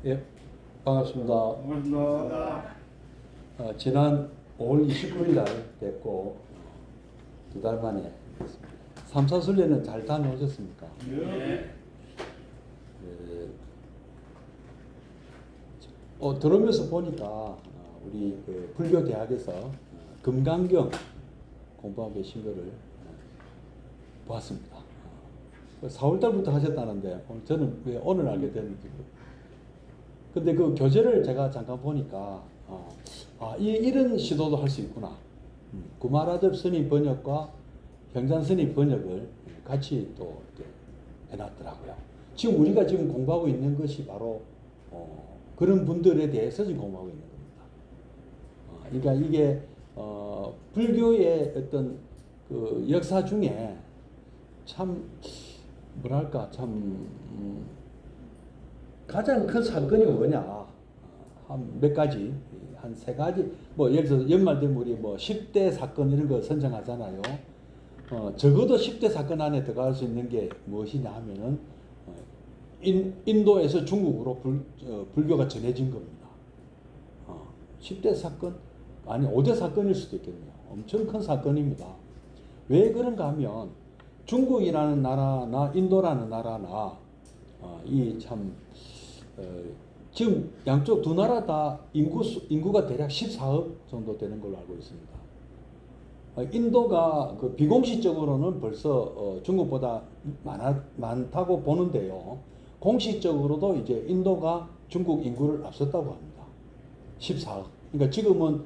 예, 반갑습니다. 반갑습니다. 지난 5월 29일 날 됐고, 2달 만에 삼사순례는 잘 다녀오셨습니까? 네. 들어오면서 보니까 우리 그 불교 대학에서 금강경 공부하고 계신 거를 보았습니다. 4월 달부터 하셨다는데 저는 왜 오늘 알게 됐는지. 근데 그 교재를 제가 잠깐 보니까 이런 시도도 할 수 있구나. 구마라접 스님 번역과 경산 스님 번역을 같이 또 이렇게 해놨더라고요. 지금 우리가 지금 공부하고 있는 것이 바로 그런 분들에 대해서 지금 공부하고 있는 겁니다. 그러니까 이게 불교의 어떤 그 역사 중에 참 뭐랄까 참 가장 큰 사건이 뭐냐, 한 몇 가지, 한 세 가지, 뭐 예를 들어서 연말 되면 우리 뭐 10대 사건 이런 거 선정하잖아요. 적어도 10대 사건 안에 들어갈 수 있는 게 무엇이냐 하면은 인도에서 중국으로 불교가 전해진 겁니다. 10대 사건, 아니 5대 사건일 수도 있겠네요. 엄청 큰 사건입니다. 왜 그런가 하면 중국이라는 나라나 인도라는 나라나 이 참 지금 양쪽 두 나라 다 인구가 대략 14억 정도 되는 걸로 알고 있습니다. 인도가 그 비공식적으로는 벌써 중국보다 많다고 보는데요. 공식적으로도 이제 인도가 중국 인구를 앞섰다고 합니다. 14억. 그러니까 지금은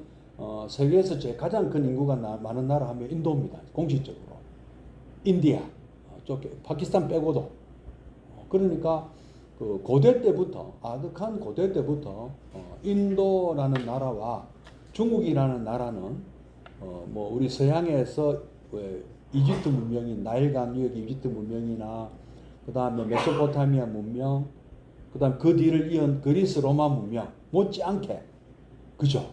세계에서 제일 가장 큰 인구가 많은 나라 하면 인도입니다. 공식적으로. 인디아, 파키스탄 빼고도. 그러니까 그 고대 때부터, 아득한 고대 때부터 인도라는 나라와 중국이라는 나라는 뭐 우리 서양에서 이집트 문명인 나일강 유역 이집트 문명이나 그 다음에 메소포타미아 문명, 그 다음 그 뒤를 이은 그리스 로마 문명 못지않게, 그죠?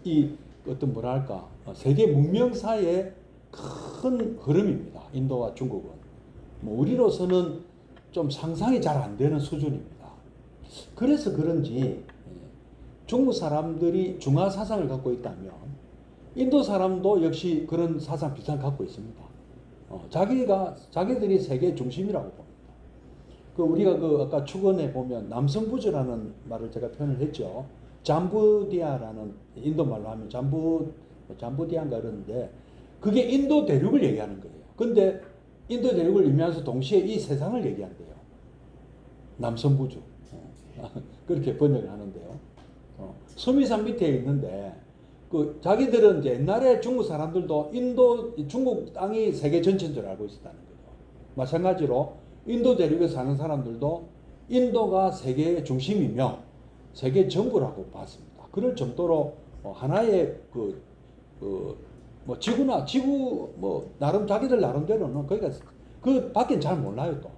이 어떤 뭐랄까 세계 문명사의 큰 흐름입니다. 인도와 중국은 뭐 우리로서는 좀 상상이 잘 안 되는 수준입니다. 그래서 그런지 중국 사람들이 중화 사상을 갖고 있다면 인도 사람도 역시 그런 사상 비슷한 갖고 있습니다. 자기들이 세계 중심이라고 봅니다. 그 우리가 그 아까 축원에 보면 남성부주라는 말을 제가 표현을 했죠. 잠부디아라는 인도 말로 하면 잠부디아인가 그러는데 그게 인도 대륙을 얘기하는 거예요. 근데 인도 대륙을 의미하면서 동시에 이 세상을 얘기한대요. 남성부주. 그렇게 번역을 하는데요. 수미산 밑에 있는데 그 자기들은 이제 옛날에 중국 사람들도 중국 땅이 세계 전체인 줄 알고 있었다는 거죠. 마찬가지로 인도 대륙에 사는 사람들도 인도가 세계의 중심이며 세계 전부라고 봤습니다. 그럴 정도로 하나의 뭐 지구 뭐 나름 자기들 나름대로는 거기가 그 밖엔 잘 몰라요. 또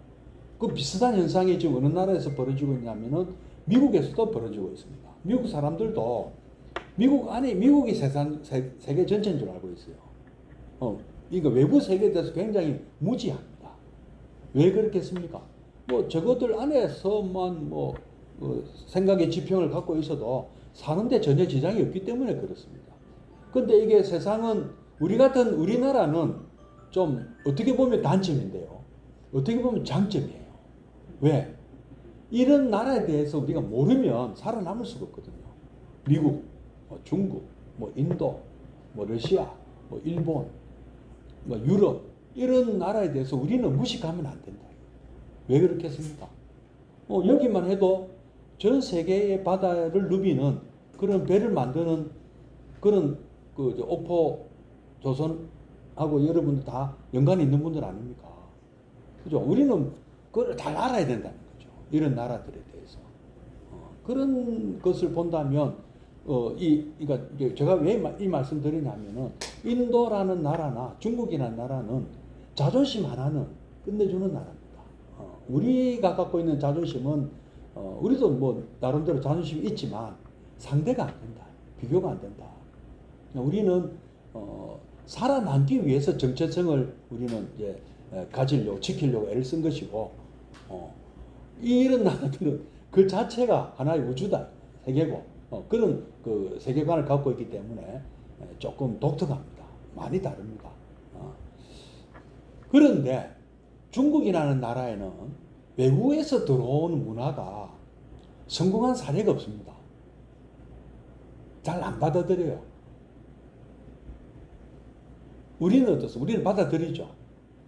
그 비슷한 현상이 지금 어느 나라에서 벌어지고 있냐면은 미국에서도 벌어지고 있습니다. 미국 사람들도 미국이 세계 전체인 줄 알고 있어요. 이거 외부 세계에 대해서 굉장히 무지합니다. 왜 그렇겠습니까? 뭐 저것들 안에서만 뭐 생각의 지평을 갖고 있어도 사는데 전혀 지장이 없기 때문에 그렇습니다. 근데 이게 세상은 우리나라는 좀 어떻게 보면 단점인데요. 어떻게 보면 장점이에요. 왜? 이런 나라에 대해서 우리가 모르면 살아남을 수가 없거든요. 미국, 뭐 중국, 뭐 인도, 뭐 러시아, 뭐 일본, 뭐 유럽 이런 나라에 대해서 우리는 무식하면 안 된다. 왜 그렇겠습니까? 여기만 해도 전 세계의 바다를 누비는 그런 배를 만드는 그런 옥포 조선하고 여러분들 다 연관이 있는 분들 아닙니까? 그죠? 우리는 그걸 다 알아야 된다는 거죠. 이런 나라들에 대해서. 그런 것을 본다면, 그러니까 제가 왜 이 말씀 드리냐면은, 인도라는 나라나 중국이라는 나라는 자존심 하나는 끝내주는 나라입니다. 우리가 갖고 있는 자존심은, 우리도 뭐, 나름대로 자존심이 있지만, 상대가 안 된다. 비교가 안 된다. 우리는, 살아남기 위해서 정체성을 우리는 이제 지키려고 애를 쓴 것이고, 이런 나라들은 그 자체가 하나의 우주다, 세계고 그런 그 세계관을 갖고 있기 때문에 조금 독특합니다. 많이 다릅니다. 그런데 중국이라는 나라에는 외국에서 들어온 문화가 성공한 사례가 없습니다. 잘 안 받아들여요. 우리는 어떻습니까? 우리는 받아들이죠.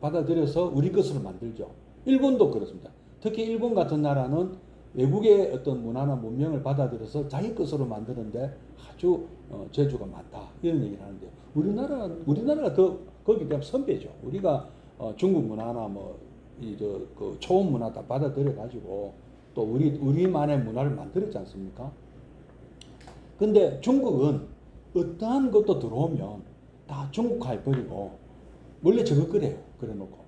받아들여서 우리 것으로 만들죠. 일본도 그렇습니다. 특히 일본 같은 나라는 외국의 어떤 문화나 문명을 받아들여서 자기 것으로 만드는데 아주 재주가 많다, 이런 얘기를 하는데요. 우리나라가 더 거기에 대한 선배죠. 우리가 중국 문화나 그 초원 문화 다 받아들여 가지고 또 우리만의 문화를 만들었지 않습니까? 근데 중국은 어떠한 것도 들어오면 다 중국화 해버리고 원래 저거 그래요. 그래 놓고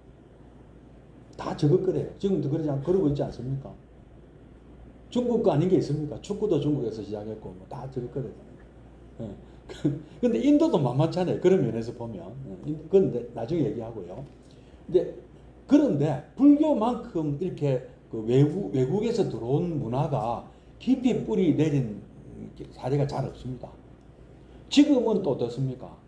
다 저거 그래요. 지금도 그러고 있지 않습니까? 중국 거 아닌 게 있습니까? 축구도 중국에서 시작했고 다 저거 그래요. 근데 인도도 만만찮아요. 그런 면에서 보면. 그건 나중에 얘기하고요. 그런데 불교만큼 이렇게 그 외국에서 들어온 문화가 깊이 뿌리 내린 사례가 잘 없습니다. 지금은 또 어떻습니까?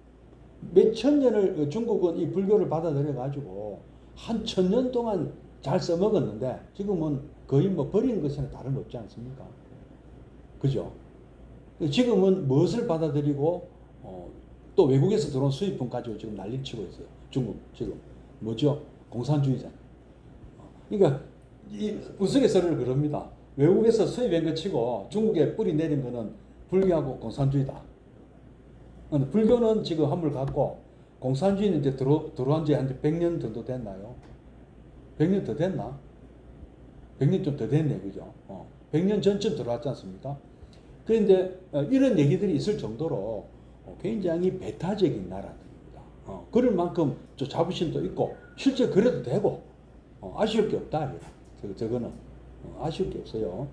몇천 년을 중국은 이 불교를 받아들여 가지고 한 1000년 동안 잘 써먹었는데 지금은 거의 버리는 것이나 다름없지 않습니까? 그죠? 지금은 무엇을 받아들이고 또 외국에서 들어온 수입품 가지고 지금 난리를 치고 있어요. 중국 지금 뭐죠? 공산주의잖아요. 그러니까 이 우스갯소리를 그럽니다. 외국에서 수입한 것 치고 중국에 뿌리 내린 거는 불교하고 공산주의다. 불교는 지금 한물 갔고 공산주의는 이제 들어온 지 한 100년 정도 됐나요? 100년 더 됐나? 100년 좀 더 됐네, 그죠? 100년 전쯤 들어왔지 않습니까? 그런데 이런 얘기들이 있을 정도로 굉장히 배타적인 나라들입니다. 그럴 만큼 좀 자부심도 있고 실제 그래도 되고 아쉬울 게 없다. 저거는 아쉬울 게 없어요.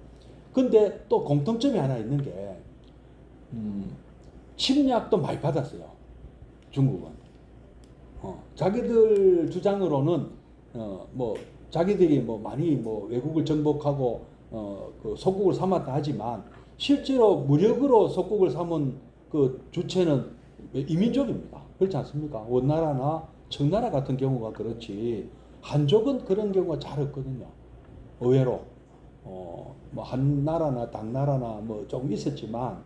근데 또 공통점이 하나 있는 게 침략도 많이 받았어요. 중국은. 자기들 주장으로는 자기들이 많이 외국을 정복하고 그 속국을 삼았다 하지만 실제로 무력으로 속국을 삼은 그 주체는 이민족입니다. 그렇지 않습니까? 원나라나 청나라 같은 경우가 그렇지 한족은 그런 경우가 잘 없거든요. 의외로 한나라나 당나라나 조금 있었지만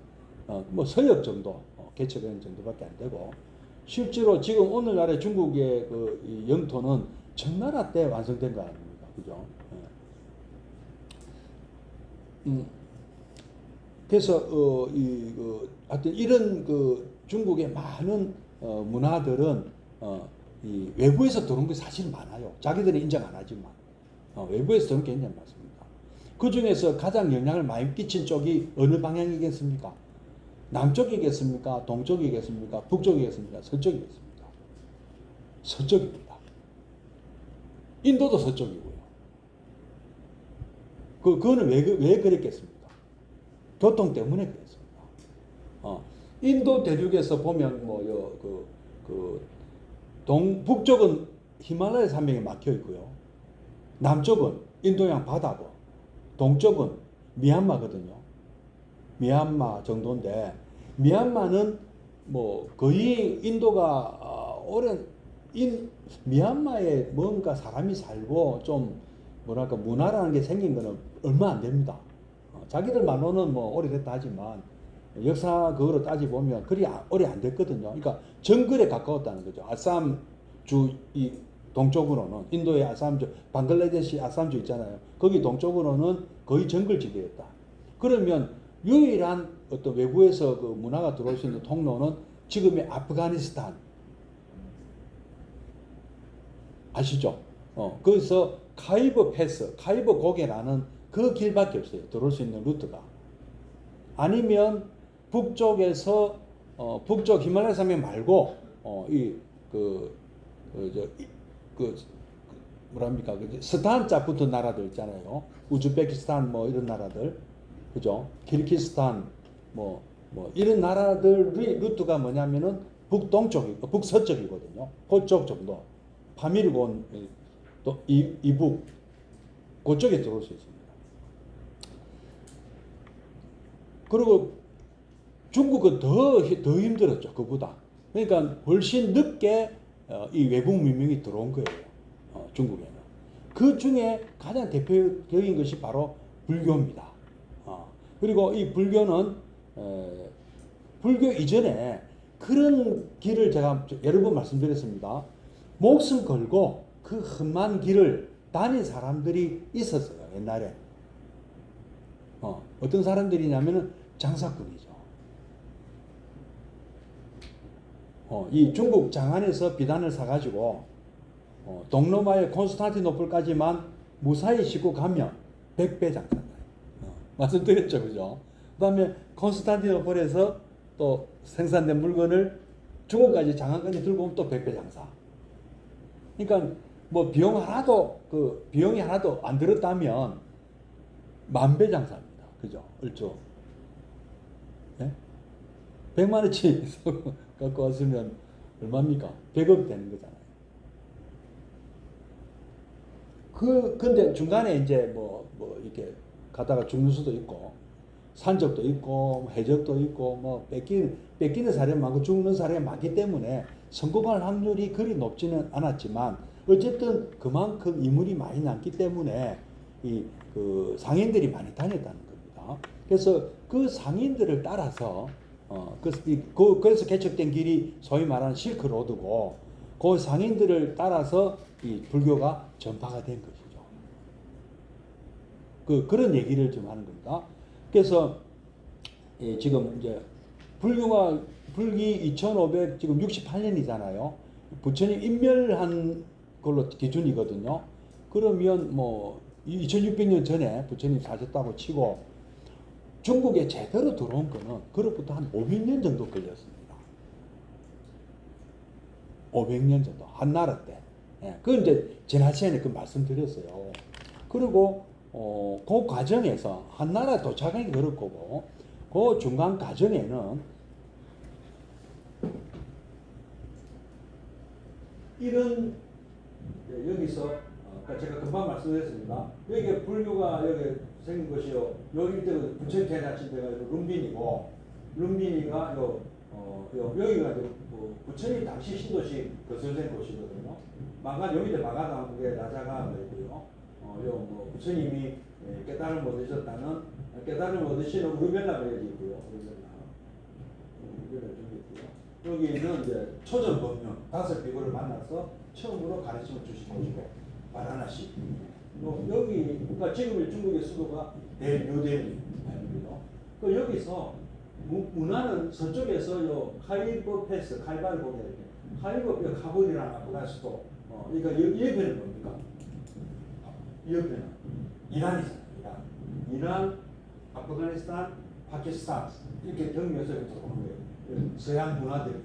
서역 정도 개척한 정도밖에 안 되고 실제로 지금 오늘날의 중국의 이 영토는 청나라 때 완성된 거 아닙니까? 그죠? 그래서 하여튼 이런 중국의 많은 문화들은 이 외부에서 들어온 게 사실 많아요. 자기들이 인정 안 하지만 외부에서 들어온 게 굉장히 많습니다. 그 중에서 가장 영향을 많이 끼친 쪽이 어느 방향이겠습니까? 남쪽이겠습니까? 동쪽이겠습니까? 북쪽이겠습니까? 서쪽이겠습니까? 서쪽입니다. 인도도 서쪽이고요. 그거는 왜 그랬겠습니까? 교통 때문에 그랬습니다. 인도 대륙에서 보면 북쪽은 히말라야 산맥에 막혀 있고요. 남쪽은 인도양 바다고, 동쪽은 미얀마거든요. 미얀마 정도인데 미얀마는 거의 인도가 미얀마에 뭔가 사람이 살고 좀 문화라는 게 생긴 거는 얼마 안 됩니다. 자기들 말로는 오래됐다 하지만 역사 그거로 따지보면 그리 오래 안 됐거든요. 그러니까 정글에 가까웠다는 거죠. 아삼주 이 동쪽으로는 인도의 아삼주, 방글라데시 아삼주 있잖아요. 거기 동쪽으로는 거의 정글지대였다. 그러면 유일한 어떤 외부에서 그 문화가 들어올 수 있는 통로는 지금의 아프가니스탄 아시죠? 거기서 카이버 패스, 카이버 고개라는 그 길밖에 없어요. 들어올 수 있는 루트가. 아니면 북쪽에서 북쪽 히말라야 산맥 말고 스탄자 붙은 나라들 있잖아요. 우즈베키스탄 이런 나라들, 그죠? 키르기스탄 이런 나라들의 루트가 뭐냐면은 북서쪽이거든요. 그쪽 정도. 파밀곤 또 이북 그쪽에 들어올 수 있습니다. 그리고 중국은 더 힘들었죠. 그보다. 그러니까 훨씬 늦게 이 외국 문명이 들어온 거예요. 중국에는. 그 중에 가장 대표적인 것이 바로 불교입니다. 그리고 이 불교는 불교 이전에 그런 길을 제가 여러 번 말씀드렸습니다. 목숨 걸고 그 험한 길을 다닌 사람들이 있었어요. 옛날에. 어떤 사람들이냐면은 장사꾼이죠. 이 중국 장안에서 비단을 사가지고 동로마의 콘스탄티노플까지만 무사히 싣고 가면 100배 장사다. 말씀드렸죠, 그죠? 그 다음에 콘스탄티노플에서 또 생산된 물건을 중국까지 장안까지 들고 오면 또 100배 장사. 그러니까 뭐 비용이 하나도 안 들었다면 10,000배 장사입니다. 그죠? 얼추. 예? 100만 원치 갖고 왔으면 얼마입니까? 100억 되는 거잖아요. 근데 중간에 이제 이렇게 가다가 죽는 수도 있고, 산적도 있고, 해적도 있고, 뺏기는 사례가 많고 죽는 사례가 많기 때문에 성공할 확률이 그리 높지는 않았지만, 어쨌든 그만큼 인물이 많이 남기 때문에 그 상인들이 많이 다녔다는 겁니다. 그래서 그 상인들을 따라서 그래서 개척된 길이 소위 말하는 실크로드고, 그 상인들을 따라서 이 불교가 전파가 된 것이죠. 그런 얘기를 좀 하는 겁니다. 그래서 지금 이제 불기 2568년이잖아요. 부처님 인멸한 걸로 기준이거든요. 그러면 2600년 전에 부처님 사셨다고 치고 중국에 제대로 들어온 거는 그로부터 한 500년 정도 걸렸습니다. 500년 정도 한나라 때. 그건 이제 지난 시간에 그 말씀드렸어요. 그리고 그 과정에서 한나라 도착하기 그럴 거고, 그 중간 과정에는 이런 여기서 제가 금방 말씀드렸습니다. 여기 불교가 여기 생긴 것이요. 여기 부처님 태어나신 데가 룸빈이고, 룸빈이가 여기가 부처님 당시 신도시 거설된 곳이거든요. 여기도 마가당국에 라자가 있고요. 부처님이 깨달음을 얻으셨다는 깨달음을 얻으시는 우르벨라가 여기 있고요. 여기는 이제 초전법륜 5비구를 만나서 처음으로 가르침을 주신 곳이고, 바라나시. 그러니까 지금 중국의 수도가 뉴델리입니다. 여기서 문화는 서쪽에서 카이버 패스, 칼바를 보게 이렇게 카이버 카불이랑 아프가니스탄. 그러니까 옆에는 뭡니까? 옆에는 이란이잖아요. 이란, 아프가니스탄, 파키스탄 이렇게 경계에서 이렇게 들어오는 거예요. 서양 문화들이.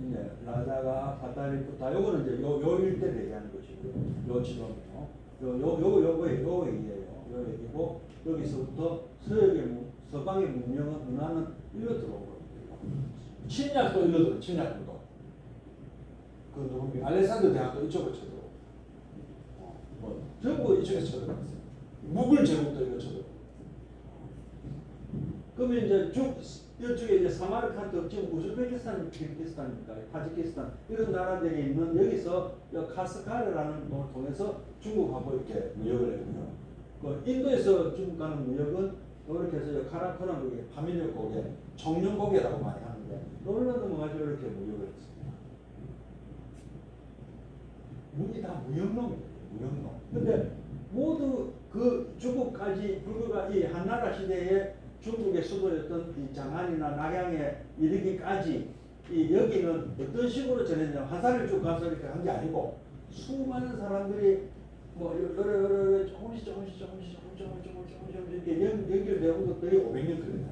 이제 라자가 파타리푸타 요거는 이제 요 일대를 얘기하는 것이고요. 요 지점이요. 요거 얘기예요. 요 얘기고 여기서부터 서방의 문화는 일로 들어온 겁니다. 침략도 일로 들어. 침략도. 그 누굽니까? 알렉산더 대학도 이쪽으로 쳐들어. 전부 이쪽에서 쳐들어갔어요. 무굴 제국도 이거 쳐들어. 그러면 이제 이쪽에 이제 사마르칸트, 지금 우즈베키스탄, 키르기스탄입니까? 타지키스탄 이런 나라들이 있는 여기서 카스카르라는 걸 통해서 중국하고 이렇게 무역을 했고요. 인도에서 중국 가는 무역은 이렇게 해서 카라코란 고개, 파밀력 고개, 청룡 고개라고 많이 하는데 놀러 넘어가지고 이렇게 무역을 했습니다. 문이 다 무역놈이에요. 무역놈. 근데 모두 그 중국까지 불교가 이 한나라 시대에 중국의 수도였던 이 장안이나 낙양에 이르기까지 여기는 어떤 식으로 전했냐면 한산을 쭉 가서 이렇게 한 게 아니고 수많은 사람들이 여러 조금씩 이렇게 연결되는 것들이 500년 걸린다.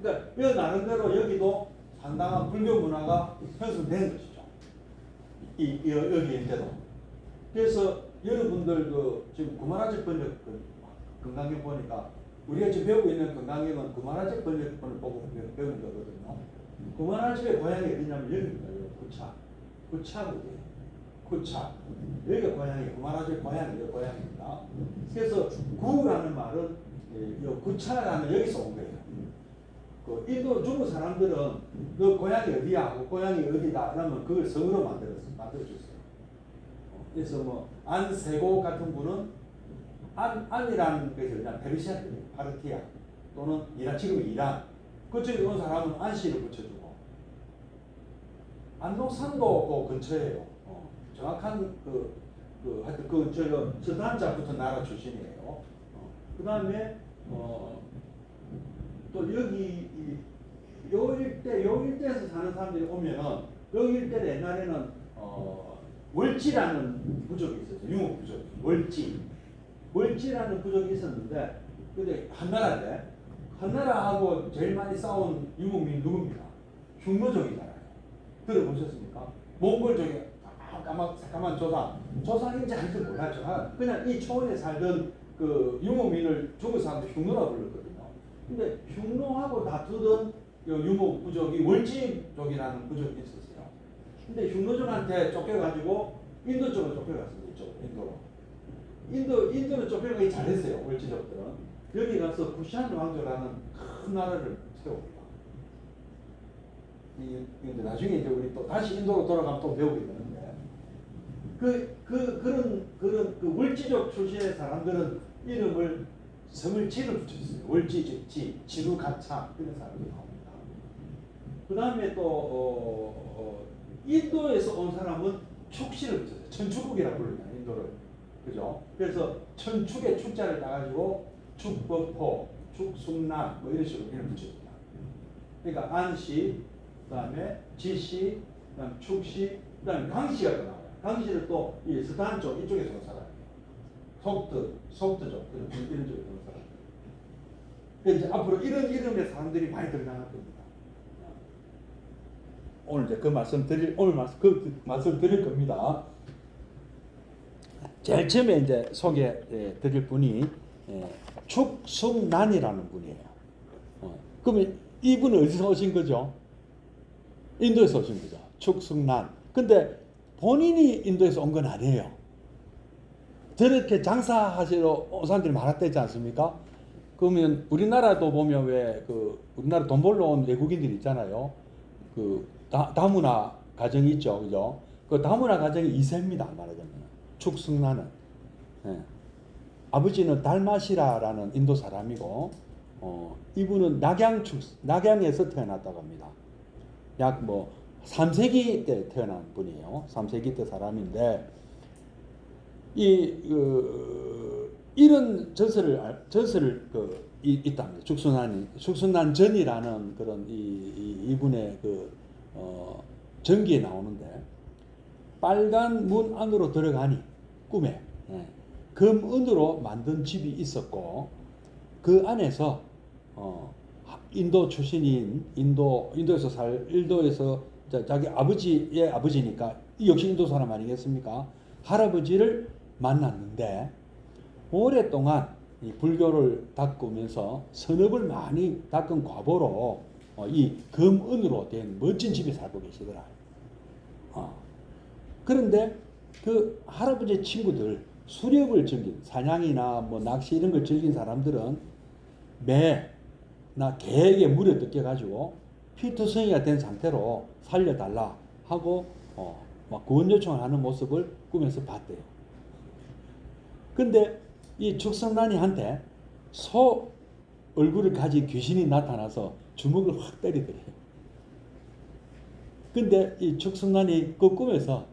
그러니까 이 나름대로 여기도 상당한 불교 문화가 형성된 것이죠. 여기인데도. 그래서 여러분들 지금 구마라집 번역 건강경 보니까 우리가 지금 배우고 있는 건강경은 구마라집 번역본을 보고 배우는 거거든요. 구마라집의 고향이 어디냐면 여기입니다. 구차. 여기가 고향이에요. 구마라집 고향이 고향입니다. 그래서 구라는 말은 구차라는 여기서 온 거예요. 그 인도 중국 사람들은 그 고향이 어디야 하고 고향이 어디다 그러면 그걸 성으로 만들어줬어요. 그래서 뭐 안세고 같은 분은 안이라는 것이 그냥 페르시아예요. 파르티아 또는 이란, 지금 이란 그쪽에 온 사람은 안씨를 붙여주고 안동산도 그 근처예요. 정확한 하여튼 저거 서단자부터 나라 출신이에요. 그 다음에 또 여기 요 일대에서 사는 사람들이 오면은 여기 일대 옛날에는 월지라는 부족이 있었어요. 유목 부족. 월지라는 부족이 있었는데 근데 한나라하고 제일 많이 싸운 유목민이 누굽니까? 흉노족이잖아요. 들어보셨습니까? 몽골족이 까만 조상인지 아닌지 몰랐죠. 그냥 이 초원에 살던 그 유목민을 중국 사람들 흉노라고 불렀거든요. 근데 흉노하고 다투던 유목 부족이 월지족이라는 부족이 있었어요. 근데 흉노족한테 쫓겨가지고 인도 쪽으로 쫓겨갔습니다. 이쪽으로. 인도는 쫓겨가기 잘했어요. 월지족들은. 여기 가서 구시안 왕조라는 큰 나라를 세웁니다. 이제 나중에 이제 우리 또 다시 인도로 돌아가면 또 배우게 되는데 그런 월지족 출신의 사람들은 이름을 성을 지를 붙였어요. 월지족 지루가차 이런 사람들이 나옵니다. 그 다음에 또 인도에서 온 사람은 축씨를 붙였어요. 천축국이라고 부릅니다. 인도를. 그죠? 그래서 천축의 축자를 따가지고 축법호, 축숙남 뭐 이런 식으로 이름 붙였습니다. 그러니까 안씨, 그 다음에 지씨, 그 다음에 축씨, 그 다음에 강씨가 또 나와요. 강씨는 또 이 스탄 쪽 이쪽에서 온 사람이에요. 속트족 이런 쪽에서 온 사람. 그래서 이제 앞으로 이런 이름의 사람들이 많이 들어갈 겁니다. 오늘 이제 그 말씀 드릴 겁니다. 제일 처음에 이제 소개 드릴 분이 축숙난이라는 분이에요. 그러면 이분은 어디서 오신 거죠? 인도에서 오신 거죠. 축숙난. 근데 본인이 인도에서 온 건 아니에요. 저렇게 장사하시러 온 사람들이 많았다지 않습니까? 그러면 우리나라도 보면 왜 우리나라 돈 벌러 온 외국인들 있잖아요. 다문화 가정이 있죠, 그죠? 그 다문화 가정이 2세입니다, 말하자면. 축숙난은. 예. 아버지는 달마시라라는 인도 사람이고, 이분은 낙양에서 태어났다고 합니다. 약 3세기 때 태어난 분이에요. 3세기 때 사람인데, 이런 전설을 있답니다. 축순난전이라는 그런 이분의 전기에 나오는데, 빨간 문 안으로 들어가니 꿈에 금은으로 만든 집이 있었고, 그 안에서 인도 출신인 인도에서 자기 아버지의 아버지니까 역시 인도 사람 아니겠습니까? 할아버지를 만났는데 오랫동안 이 불교를 닦으면서 선업을 많이 닦은 과보로 이 금은으로 된 멋진 집에 살고 계시더라. 그런데 그 할아버지의 친구들, 수렵을 즐긴 사냥이나 낚시 이런 걸 즐긴 사람들은 매나 개에게 물에 뜯겨가지고 피투성이가 된 상태로 살려달라 하고 막 구원 요청을 하는 모습을 꿈에서 봤대요. 근데 이 축성난이한테 소 얼굴을 가진 귀신이 나타나서 주먹을 확 때리더래요. 근데 이 축성난이 그 꿈에서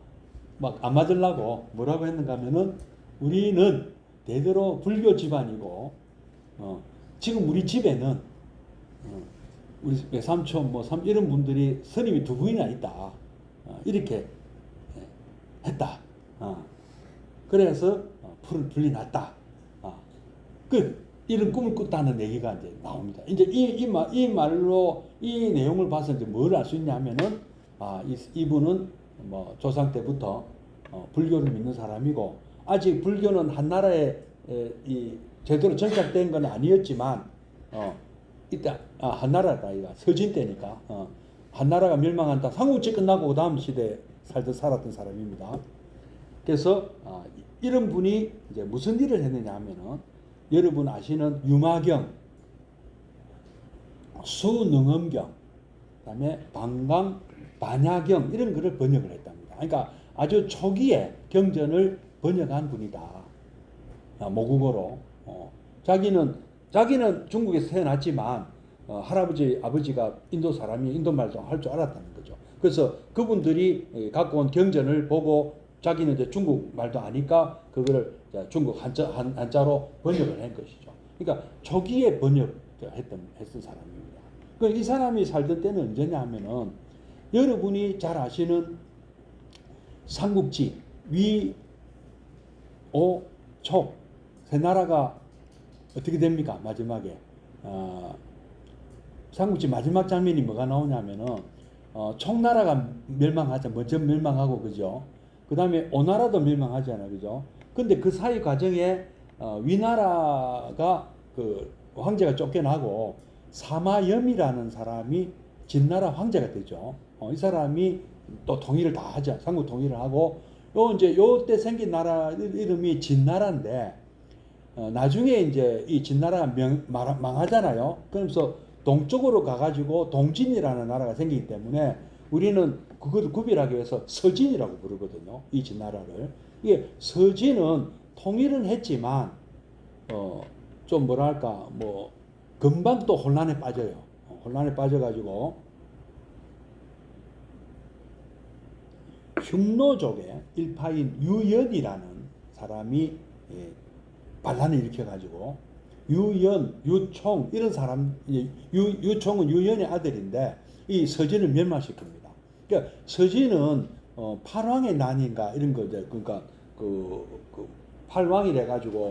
막 안 맞으려고 뭐라고 했는가 하면은 우리는 대대로 불교 집안이고 지금 우리 집에는 우리 외삼촌 이런 분들이 스님이 2분이나 있다. 이렇게 했다. 그래서 불이 났다. 이런 꿈을 꿨다는 얘기가 이제 나옵니다. 이제 이 말로 이 내용을 봐서 이제 뭘 알 수 있냐면은 이분은 조상 때부터 불교를 믿는 사람이고 아직 불교는 한나라에 제대로 정착된 건 아니었지만 이때 한나라다 이거 서진 때니까 한나라가 멸망한 다 삼국지 끝나고 그 다음 시대에 살았던 사람입니다. 그래서 이런 분이 이제 무슨 일을 했느냐 하면은 여러분 아시는 유마경, 수능엄경, 그다음에 방강, 반야경 이런 거를 번역을 했답니다. 그러니까 아주 초기에 경전을 번역한 분이다. 모국어로. 자기는 중국에서 태어났지만 할아버지, 아버지가 인도 사람이 인도 말도 할 줄 알았다는 거죠. 그래서 그분들이 갖고 온 경전을 보고 자기는 이제 중국 말도 아니까 그거를 중국 한자로 번역을 한 것이죠. 그러니까 초기에 번역했던 사람입니다. 이 사람이 살던 때는 언제냐 하면은 여러분이 잘 아시는 삼국지 위, 오, 촉 세 나라가 어떻게 됩니까? 마지막에 삼국지 마지막 장면이 뭐가 나오냐면은 촉나라가 멸망하자. 먼저 멸망하고 그죠? 그 다음에 오나라도 멸망하잖아요, 그죠? 근데 그 사이 과정에 위나라가 그 황제가 쫓겨나고 사마염이라는 사람이 진나라 황제가 되죠. 이 사람이 또 통일을 다 하죠. 삼국 통일을 하고 요때 생긴 나라 이름이 진나라인데 나중에 이제 이 진나라가 망하잖아요. 그러면서 동쪽으로 가가지고 동진이라는 나라가 생기기 때문에 우리는 그것을 구별하기 위해서 서진이라고 부르거든요. 이 진나라를. 이게 서진은 통일은 했지만 좀 뭐랄까 뭐 금방 또 혼란에 빠져요. 혼란에 빠져가지고 흉노족의 일파인 유연이라는 사람이 반란을 일으켜가지고 유연, 유총 이런 사람, 유총은 유연의 아들인데 이 서진을 멸망시킵니다. 그러니까 서진은 팔왕의 난인가 이런 거죠. 그러니까 그 팔왕이래 가지고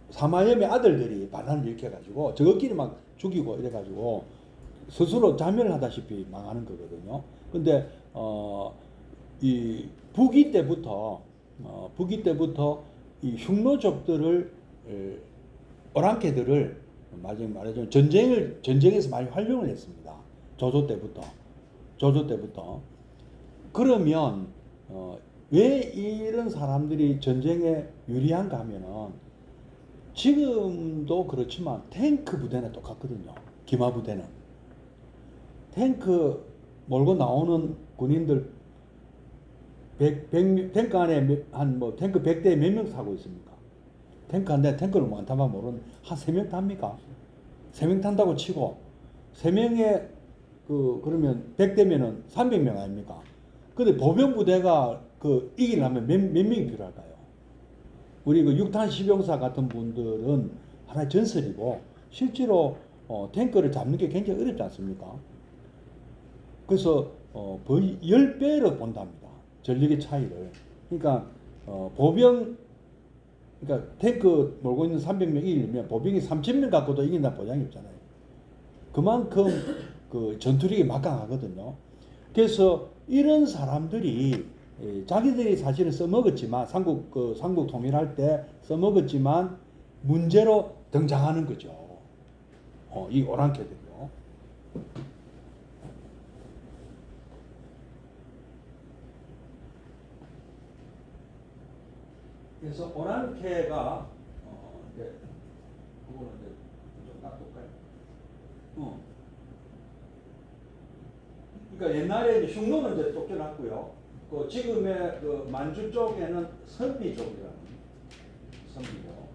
사마염의 아들들이 반란을 일으켜가지고 저것끼리 막 죽이고 이래가지고 스스로 자멸을 하다시피 망하는 거거든요. 근데 이 부기 때부터 이 흉노족들을 오랑캐들을 말하자면 전쟁에서 많이 활용을 했습니다. 조조 때부터. 그러면 왜 이런 사람들이 전쟁에 유리한가 하면은 지금도 그렇지만 탱크 부대는 똑같거든요. 기마 부대는 탱크 몰고 나오는 군인들 탱크 안에 한 뭐 탱크 100대에 몇 명 타고 있습니까? 탱크 한 대, 탱크를 뭐 안 타면 모르는 한 3명 탑니까? 3명 탄다고 치고 3명에 그러면 100대면은 300명 아닙니까? 근데 보병 부대가 이기려면 몇 명이 필요할까요? 우리 그 6탄 시병사 같은 분들은 하나의 전설이고 실제로 탱크를 잡는 게 굉장히 어렵지 않습니까? 그래서 거의 10배로 본답니다. 전력의 차이를. 그러니까 그러니까 탱크 몰고 있는 300명 이기려면 보병이 3000명 갖고도 이긴다는 보장이 없잖아요. 그만큼 그 전투력이 막강하거든요. 그래서 이런 사람들이 자기들이 사실은 써먹었지만 삼국 통일할 때 써먹었지만 문제로 등장하는 거죠. 이 오랑캐들이요. 그래서 오랑캐가 이제 그거는 이제 좀 놔둘까요? 그러니까 옛날에 이제 흉노는 이제 쫓겨났고요. 지금의 그 만주 쪽에는 선비족이라는 선비족.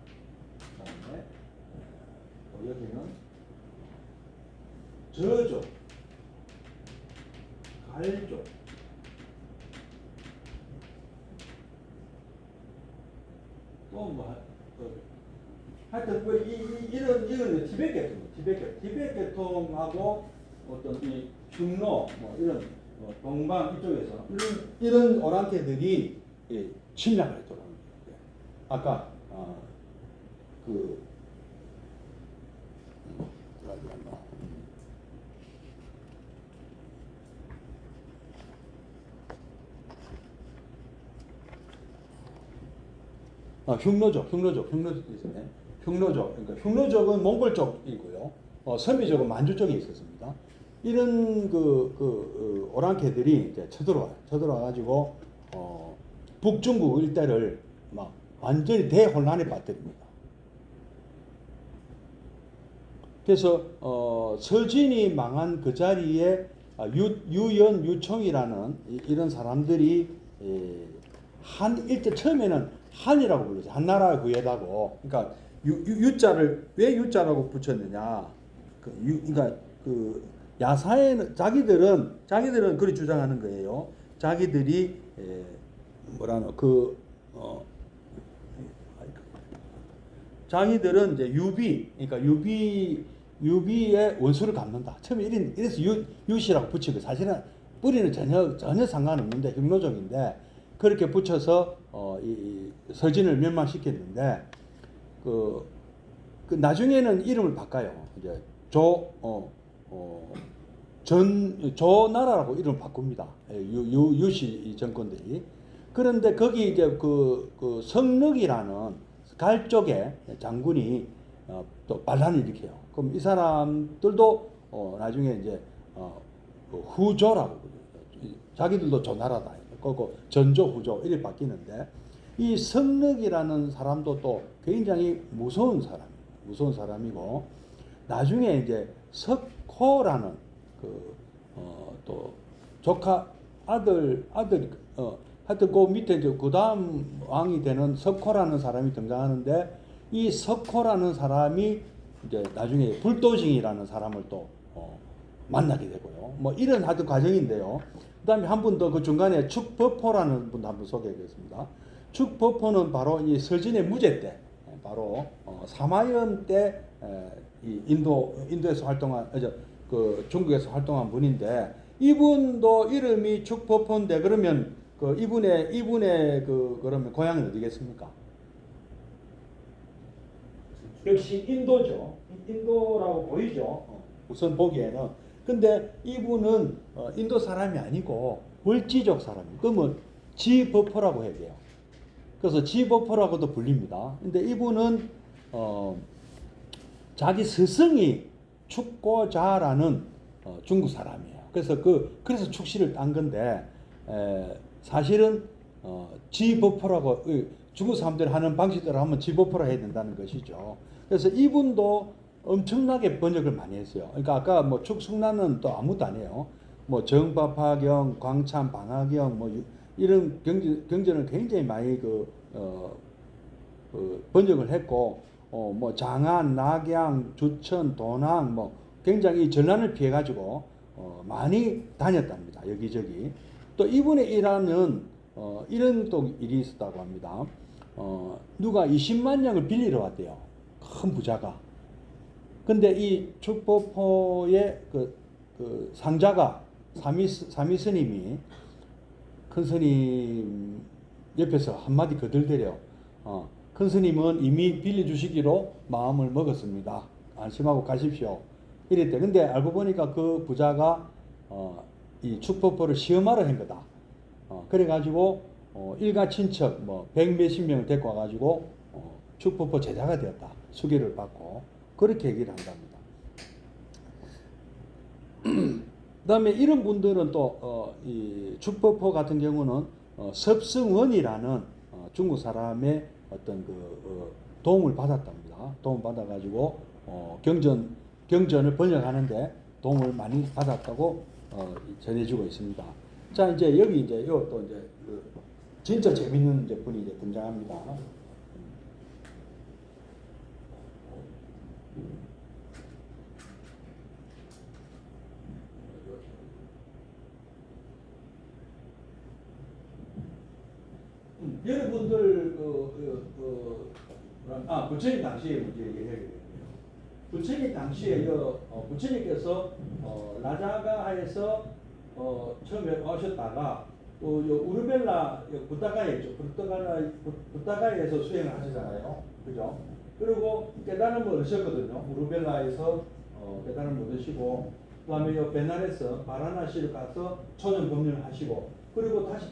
그다음에 여기는 저족, 갈족. 하여튼 이런 티베트 계통하고 어떤 이 흉노 이런 동방 이쪽에서 이런 오랑캐들이 침략을 했더라고요. 아까 흉노족 있었네. 그러니까 흉노족은 몽골 쪽이고요. 선비족은 만주 쪽에 있었습니다. 이런 오랑캐들이 이제 쳐들어와가지고 북중국 일대를 막 완전히 대혼란에 빠뜨립니다. 그래서 서진이 망한 그 자리에 유연, 유총이라는 이런 사람들이 일제 처음에는 한이라고 불렀어요. 한나라 구에다고. 그러니까 유자를 왜 유자라고 붙였느냐? 그러니까 그 야사에는 자기들은 그리 주장하는 거예요. 자기들이 뭐라노 자기들은 이제 그러니까 유비의 원수를 갚는다. 처음에 이래서 유씨라고 붙인 거 사실은 뿌리는 전혀 상관없는데 흉노적인데 그렇게 붙여서 이 서진을 멸망시켰는데 그 나중에는 이름을 바꿔요. 이제 조나라라고 이름을 바꿉니다. 유씨 정권들이. 그런데 거기 이제 그 성륵이라는 갈 쪽에 장군이 또 반란을 일으켜요. 그럼 이 사람들도 나중에 이제 그 후조라고 자기들도 조나라다. 그거 전조 후조 이렇게 바뀌는데 이 성륵이라는 사람도 또 굉장히 무서운 사람이고 나중에 이제 석호라는 또 조카 아들 하여튼 그 밑에 이제 그 다음 왕이 되는 석호라는 사람이 등장하는데 이 석호라는 사람이 이제 나중에 불도징이라는 사람을 또 만나게 되고요. 뭐 이런 하여튼 과정인데요. 그다음에 한 분 더 그 중간에 축법호라는 분도 한번 소개하겠습니다. 축법호는 바로 이 서진의 무제 때, 바로 사마연 때 이 인도에서 활동한 그 중국에서 활동한 분인데 이분도 이름이 축법호인데 그러면 그 이분의 그러면 고향은 어디겠습니까? 역시 인도죠. 인도라고 보이죠. 우선 보기에는. 근데 이분은 인도 사람이 아니고 월지족 사람이에요. 그러면 지버퍼라고 해야 돼요. 그래서 지버퍼라고도 불립니다. 근데 이분은 자기 스승이 축고자라는 중국 사람이에요. 그래서 축씨를 딴 건데 사실은 지버퍼라고 중국 사람들이 하는 방식대로 하면 지버퍼라 해야 된다는 것이죠. 그래서 이분도 엄청나게 번역을 많이 했어요. 그러니까 아까 뭐 축승란은 또 아무것도 아니에요. 뭐 정법화경, 광참, 방화경 뭐 이런 경전을 굉장히 많이 번역을 했고 뭐 장안, 낙양, 주천, 도낭 뭐 굉장히 전란을 피해 가지고 많이 다녔답니다. 여기저기. 또 이분의 일화는 이런 또 일이 있었다고 합니다. 누가 20만 냥을 빌리러 왔대요. 큰 부자가. 근데 이 축법호의 그 상자가 사미 스님이 큰 스님 옆에서 한마디 거들대려. 큰 스님은 이미 빌려주시기로 마음을 먹었습니다. 안심하고 가십시오. 이랬대. 근데 알고 보니까 그 부자가 이 축법호를 시험하러 한 거다. 그래가지고 일가 친척 뭐 100몇십 명을 데리고 와가지고 축법호 제자가 되었다. 수기를 받고 그렇게 얘기를 한답니다. 그다음에 이런 분들은 또 이 축법호 같은 경우는 섭승원이라는 중국 사람의 어떤 도움을 받았답니다. 도움 받아가지고 경전을 번역하는데 도움을 많이 받았다고 전해지고 있습니다. 자 이제 여기 이제 또 이제 진짜 재밌는 이제 분이 이제 등장합니다. 여러분들 부처님 당시에 문제 얘기해야겠네요. 부처님 당시에 부처님께서 라자가 하에서 처음에 오셨다가 또 우르벨라 부다가에 있죠. 부다가에서 수행을 하시잖아요. 그죠? 그리고 깨달음을 얻으셨거든요. 우르벨라에서 깨달음을 얻으시고 그다음에 베나레스 바라나시를 가서 초전 법륜을 하시고 그리고 다시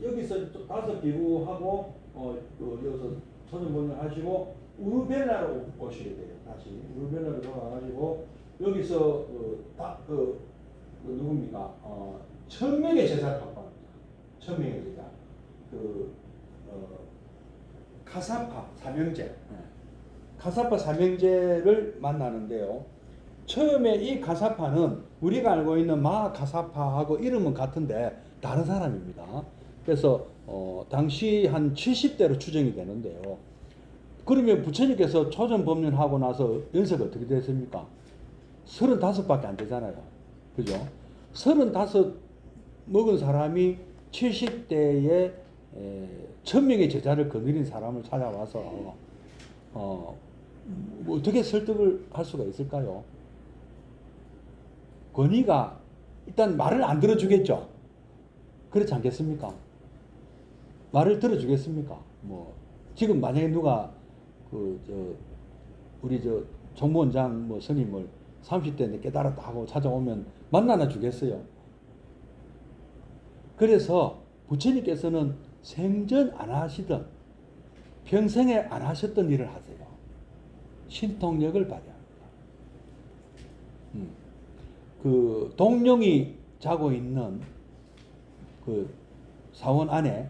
여기서 또 5 비구하고 여기서 초전 법륜을 하시고 우르벨라로 오시게 돼요. 다시 우르벨라로 돌아가가지고 여기서 누굽니까? 1000명의 제자를 확보합니다. 1000명의 제자. 카사파 삼형제. 가사파 삼형제를 만나는데요. 처음에 이 가사파는 우리가 알고 있는 마 가사파하고 이름은 같은데 다른 사람입니다. 그래서 당시 한 70대로 추정이 되는데요. 그러면 부처님께서 초전법륜하고 나서 연세가 어떻게 됐습니까? 35밖에 안 되잖아요. 그죠? 35 먹은 사람이 70대에 1000명의 제자를 거느린 사람을 찾아와서 뭐 어떻게 설득을 할 수가 있을까요? 권위가 일단 말을 안 들어주겠죠. 그렇지 않겠습니까? 말을 들어주겠습니까? 뭐 지금 만약에 누가 우리 정무원장 뭐 스님을 30대인데 깨달았다 하고 찾아오면 만나나 주겠어요. 그래서 부처님께서는 생전 안 하시던 평생에 안 하셨던 일을 하세요. 신통력을 발휘합니다. 그 동룡이 자고 있는 그 사원 안에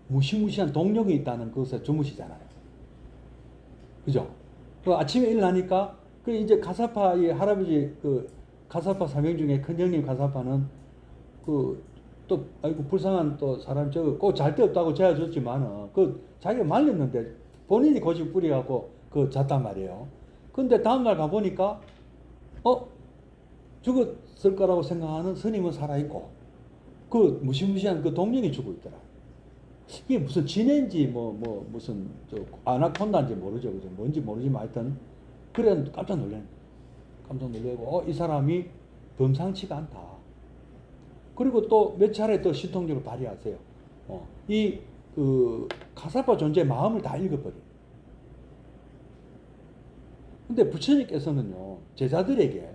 무시무시한 동룡이 있다는 것에 주무시잖아요. 그죠? 그 아침에 일어나니까 그 이제 가사파의 할아버지 그 가사파 사명 중에 큰 형님 가사파는 그 또 아이고 불쌍한 또 사람 저거 꼭 잘 데 없다고 재워줬지만은 그 자기가 말렸는데 본인이 고집 부려갖고 그 잤단 말이에요. 근데 다음날 가보니까 죽었을 거라고 생각하는 스님은 살아있고 그 무시무시한 그 동령이 죽어 있더라. 이게 무슨 진해인지 무슨 저 아나콘다인지 모르죠. 그죠? 뭔지 모르지만 하여튼 그래 깜짝 놀래. 깜짝 놀래고 이 사람이 범상치가 않다. 그리고 또 몇 차례 또 신통력을 발휘하세요. 이 그 가사파 존재의 마음을 다 읽어버려. 근데 부처님께서는요 제자들에게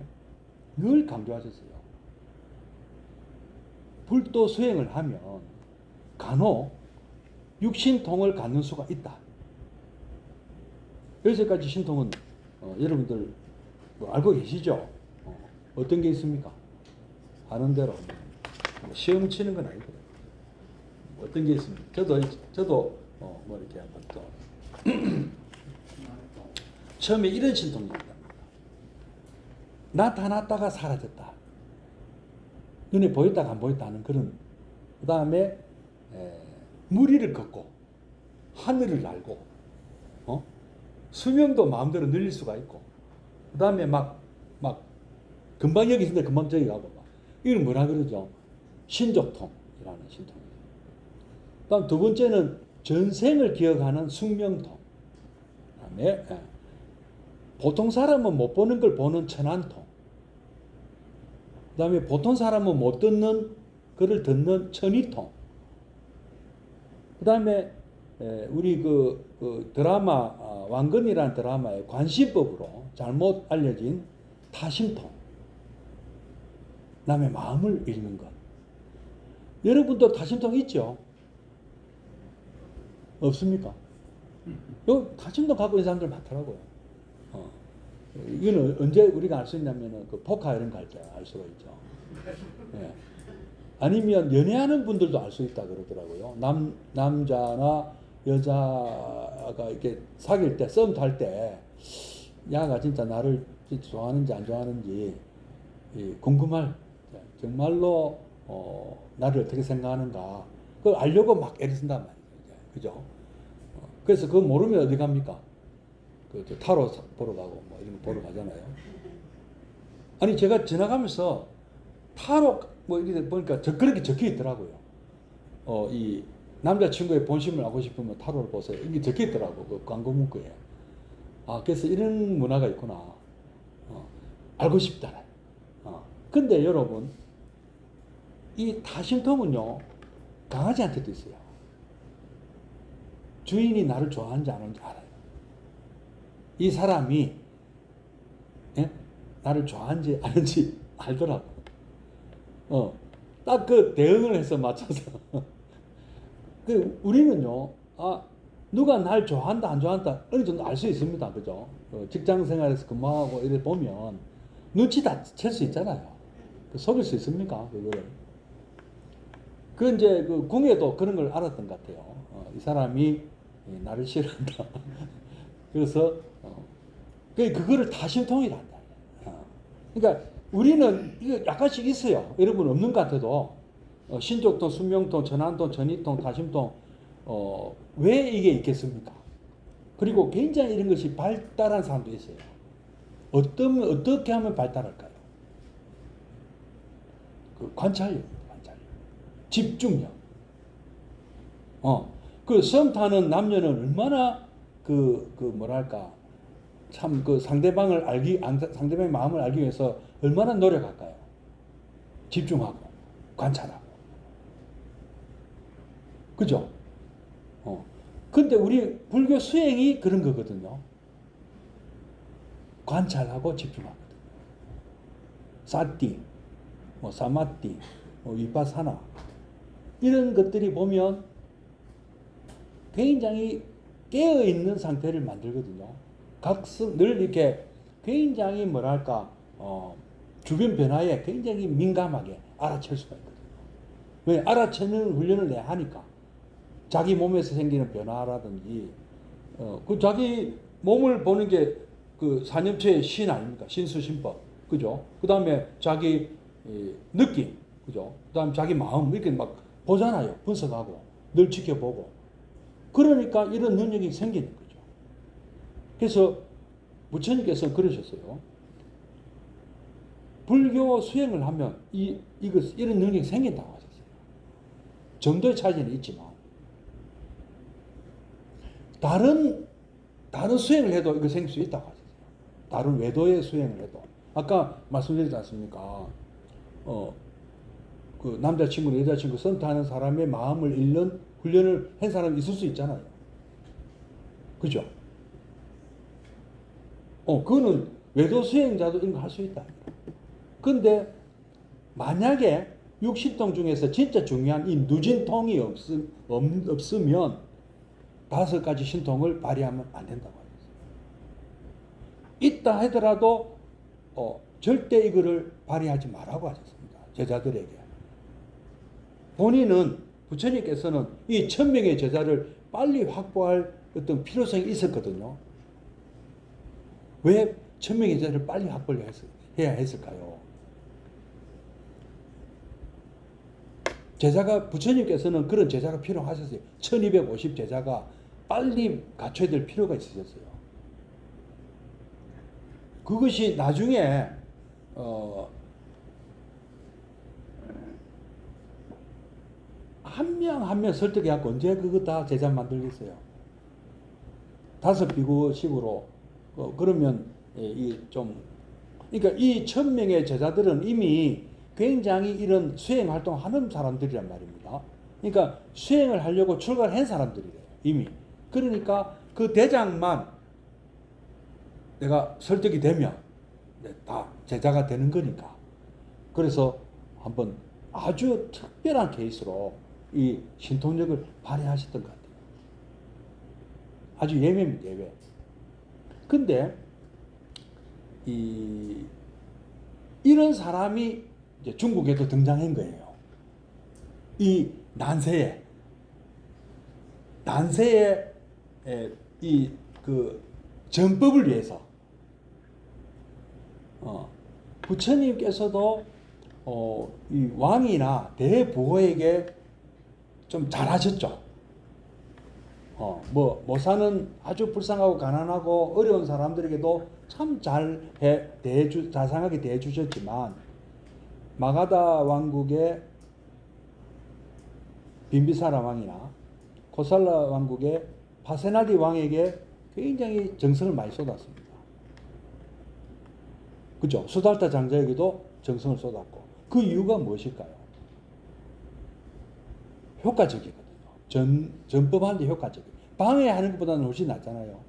늘 강조하셨어요. 불도 수행을 하면 간혹 육신통을 갖는 수가 있다. 여기서까지 신통은 여러분들 알고 계시죠? 어떤 게 있습니까? 아는 대로 시험 치는 건 아니거든요. 어떤 게 있습니까? 저도 뭐 이렇게 한번 또 처음에 이런 신통이 있답니다. 나타났다가 사라졌다. 눈에 보였다가 안 보였다 하는 그런. 그 다음에 무리를 걷고 하늘을 날고 수명도 마음대로 늘릴 수가 있고 그 다음에 막 금방 여기 있는데 금방 저기 가고 막 이건 뭐라 그러죠? 신족통이라는 신통입니다. 그다음 두 번째는 전생을 기억하는 숙명통. 그다음에 보통 사람은 못 보는 걸 보는 천안통. 그다음에 보통 사람은 못 듣는 글을 듣는 천이통. 그다음에 우리 그 드라마 왕건이라는 드라마의 관시법으로 잘못 알려진 타심통. 남의 마음을 읽는 것. 여러분도 타심통 있죠? 없습니까? 요 타심통 갖고 있는 사람들 많더라고요. 이거는 언제 우리가 알 수 있냐면은 그 포카 이런 거 할 때 알 수가 있죠. 예. 아니면 연애하는 분들도 알 수 있다 그러더라고요. 남자나 여자가 이렇게 사귈 때, 썸 탈 때, 야가 진짜 나를 좋아하는지 안 좋아하는지 궁금할, 정말로 나를 어떻게 생각하는가, 그걸 알려고 막 애를 쓴단 말이죠. 그죠? 그래서 그거 모르면 어디 갑니까? 그 타로 보러 가고 뭐 이런 거 보러 가잖아요. 아니 제가 지나가면서 타로 뭐 이렇게 보니까 그렇게 적혀 있더라고요. 이 남자친구의 본심을 알고 싶으면 타로를 보세요. 이게 적혀 있더라고 그 광고 문구에. 그래서 이런 문화가 있구나. 알고 싶다네. 근데 여러분 이 타심통은요 강아지한테도 있어요. 주인이 나를 좋아하는지 안 하는지 알아요. 이 사람이 나를 좋아하는지 안 하는지 알더라고. 딱 그 대응을 해서 맞춰서. 우리는요, 누가 날 좋아한다, 안 좋아한다, 어느 정도 알 수 있습니다. 그죠? 직장 생활에서 근무하고 이래 보면, 눈치 다 챌 수 있잖아요. 속일 수 있습니까? 그거를. 이제 그 궁예도 그런 걸 알았던 것 같아요. 이 사람이 나를 싫어한다. 그래서, 그거를 다신통이란다. 그러니까 우리는 이거 약간씩 있어요. 여러분 없는 것 같아도 신족통, 순명통, 전환통, 전이통, 다심통 왜 이게 있겠습니까? 그리고 굉장히 이런 것이 발달한 사람도 있어요. 어떻게 하면 발달할까요? 그 관찰력. 집중력. 그 썸 타는 남녀는 얼마나 뭐랄까 참 그 상대방의 마음을 알기 위해서 얼마나 노력할까요? 집중하고 관찰하고. 그죠? 근데 우리 불교 수행이 그런 거거든요. 관찰하고 집중하거든요. 사티, 사마티, 위파사나 이런 것들이 보면 굉장히 깨어있는 상태를 만들거든요. 늘 이렇게 굉장히 뭐랄까 주변 변화에 굉장히 민감하게 알아챌 수가 있거든요. 왜? 알아채는 훈련을 내야 하니까. 자기 몸에서 생기는 변화라든지 그 자기 몸을 보는 게 그 사념체의 신 아닙니까? 신수신법. 그죠? 그 다음에 자기 느낌. 그죠? 그 다음에 자기 마음 이렇게 막 보잖아요. 분석하고 늘 지켜보고. 그러니까 이런 능력이 생기는 거죠. 그래서 부처님께서 그러셨어요. 불교 수행을 하면 이런 능력이 생긴다고 하셨어요. 정도의 차이는 있지만 다른 수행을 해도 이거 생길 수 있다고 하셨어요. 다른 외도의 수행을 해도. 아까 말씀드렸지 않습니까? 그 남자친구나 여자친구 썸 타는 사람의 마음을 읽는 훈련을 한 사람이 있을 수 있잖아요. 그죠? 그거는 외도 수행자도 이런 거 할 수 있다. 근데 만약에 육신통 중에서 진짜 중요한 이 누진통이 없으면 5가지 신통을 발휘하면 안 된다고 합니다. 있다 하더라도 절대 이거를 발휘하지 말라고 하셨습니다. 제자들에게. 본인은 부처님께서는 이 1000명의 제자를 빨리 확보할 어떤 필요성이 있었거든요. 왜 1000명의 제자를 빨리 확보를 해야 했을까요? 부처님께서는 그런 제자가 필요하셨어요. 1250 제자가 빨리 갖춰야 될 필요가 있으셨어요. 그것이 나중에 한 명 한 명 설득해갖고 언제 그거 다 제자 만들겠어요? 5 비구식으로 그러면 그러니까 이 1000명의 제자들은 이미 굉장히 이런 수행 활동하는 사람들이란 말입니다. 그러니까 수행을 하려고 출가를 한 사람들이래요. 이미. 그러니까 그 대장만 내가 설득이 되면 다 제자가 되는 거니까. 그래서 한번 아주 특별한 케이스로 이 신통력을 발휘하셨던 것 같아요. 아주 예외입니다. 예외. 근데 이런 사람이 이제 중국에도 등장한 거예요. 이 난세에 이 그 정법을 위해서 부처님께서도 이 왕이나 대부호에게 좀 잘하셨죠. 못 사는 아주 불쌍하고 가난하고 어려운 사람들에게도 참 자상하게 대해주셨지만 마가다 왕국의 빈비사라 왕이나 코살라 왕국의 파세나디 왕에게 굉장히 정성을 많이 쏟았습니다. 그죠? 수달타 장자에게도 정성을 쏟았고 그 이유가 무엇일까요? 효과적이거든요. 전법하는데 효과적이에요. 방해하는 것보다는 훨씬 낫잖아요.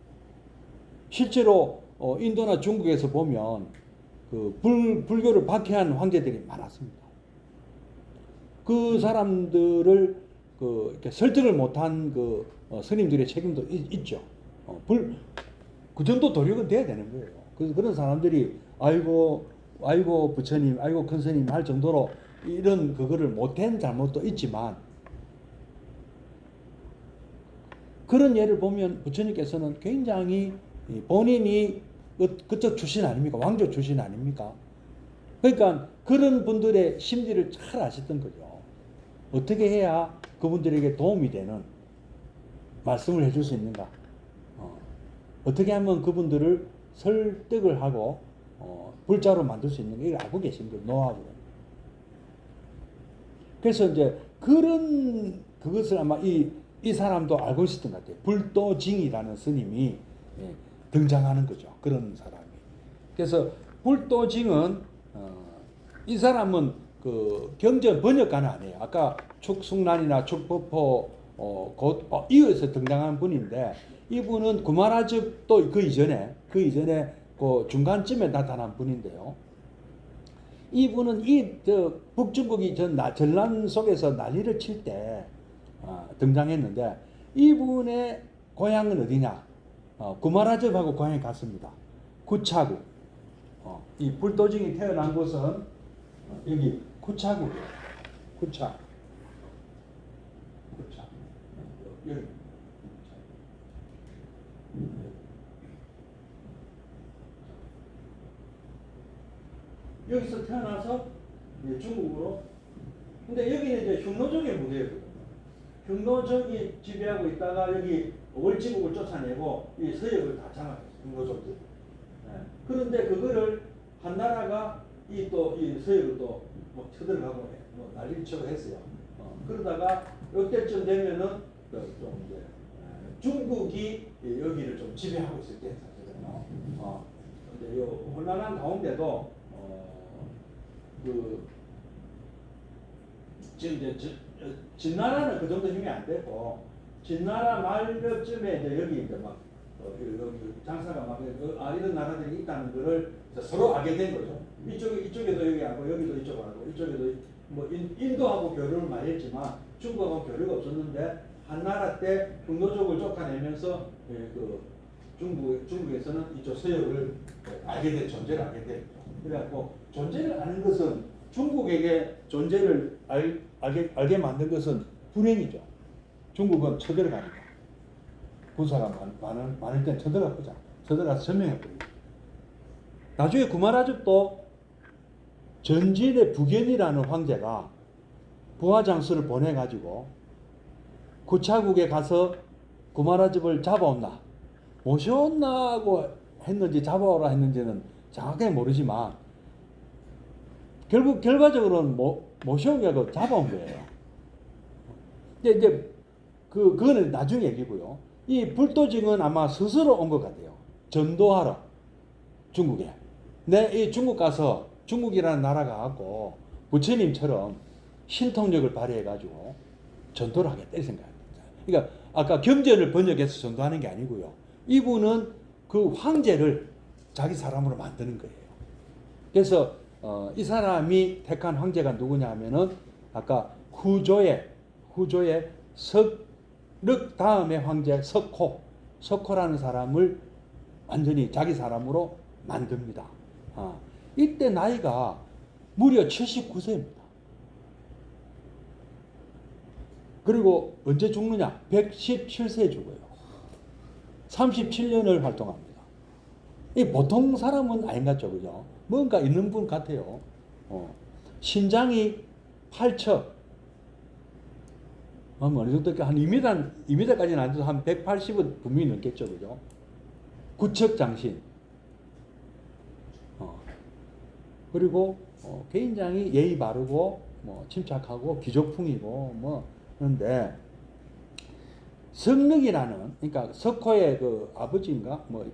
실제로 인도나 중국에서 보면 그 불교를 박해한 황제들이 많았습니다. 그 사람들을 이렇게 설득을 못한 스님들의 책임도 있죠. 그 정도 도력은 돼야 되는 거예요. 그래서 그런 사람들이 아이고 부처님, 아이고 큰 스님 할 정도로 이런 그거를 못한 잘못도 있지만 그런 예를 보면 부처님께서는 굉장히 본인이 그쪽 출신 아닙니까? 왕조 출신 아닙니까? 그러니까 그런 분들의 심리를 잘 아셨던 거죠. 어떻게 해야 그분들에게 도움이 되는 말씀을 해줄 수 있는가? 어떻게 하면 그분들을 설득을 하고 불자로 만들 수 있는가? 이걸 알고 계신 거예요. 노하우를. 그래서 이제 그것을 아마 이 사람도 알고 있었던 것 같아요. 불도징이라는 스님이 등장하는 거죠. 그런 사람이. 그래서 불도징은 이 사람은 그 경전 번역가는 아니에요. 아까 축숙란이나 축법호 이어서 등장한 분인데 이분은 구마라즙도 그 이전에 그 중간쯤에 나타난 분인데요. 이분은 북중국이 전란 속에서 난리를 칠 때 등장했는데 이분의 고향은 어디냐? 구마라즙하고 고향이 같습니다. 구차국. 이 불도징이 태어난 곳은 여기 구차국이에요. 구차. 여기. 여기서 태어나서 이제 중국으로. 근데 여기는 이제 흉노족의 무대였거든요. 흉노족이 지배하고 있다가 여기 월지국을 쫓아내고 이 서역을 다 장악했어요. 흉노족들. 네. 그런데 그거를 한나라가 이 서역을 또 뭐 쳐들어가고 뭐 난리를 치고 했어요. 그러다가 이때쯤 되면은 좀 이제 중국이 여기를 좀 지배하고 있을 때 사실은요. 근데 이 혼란한 가운데도 지금 이제 진나라는 그 정도 힘이 안 되고 진나라 말쯤에 이제 여기 이제 막 여기 장사가 막 이런 나라들이 있다는 거를 서로 알게 된 거죠. 이쪽에도 여기 알고 여기도 이쪽 알고 이쪽에도 뭐 인도하고 교류를 많이 했지만 중국하고 교류가 없었는데 한나라 때 흉노족을 쫓아내면서 그 중국에서는 이쪽 서역을 존재를 알게 됐죠. 그래갖고 존재를 아는 것은 중국에게 존재를 알게 만든 것은 불행이죠. 중국은 쳐들어가니까. 군사가 많을 땐 쳐들어가보자. 쳐들어가서 점령해버리고. 나중에 구마라즙도 전진의 부견이라는 황제가 부하장수를 보내가지고 구차국에 가서 구마라즙을 잡아온나 모셔온나 하고 했는지 잡아오라 했는지는 정확하게 모르지만 결국 결과적으로는 모셔온 게 아니고 잡아온 거예요. 근데 이제 그거는 나중에 얘기고요. 이 불도징은 아마 스스로 온 것 같아요. 전도하러 중국에. 이 중국 가서 중국이라는 나라가 갖고 부처님처럼 신통력을 발휘해가지고 전도를 하겠다 이 생각입니다. 그러니까 아까 경전을 번역해서 전도하는 게 아니고요. 이분은 그 황제를 자기 사람으로 만드는 거예요. 그래서 이 사람이 택한 황제가 누구냐 하면은 아까 후조의 석륵 다음의 황제 석호라는 사람을 완전히 자기 사람으로 만듭니다. 이때 나이가 무려 79세입니다. 그리고 언제 죽느냐? 117세에 죽어요. 37년을 활동합니다. 이 보통 사람은 아닌 것 같죠, 그죠? 뭔가 있는 분 같아요. 신장이 8척. 어느 정도 한 2m까지는 안 돼도 한 180은 분명히 넘겠죠, 그죠? 9척 장신. 그리고 개인장이 예의 바르고 뭐 침착하고 귀족풍이고 뭐 그런데 성륵이라는 그러니까 석호의 그 아버지인가 뭐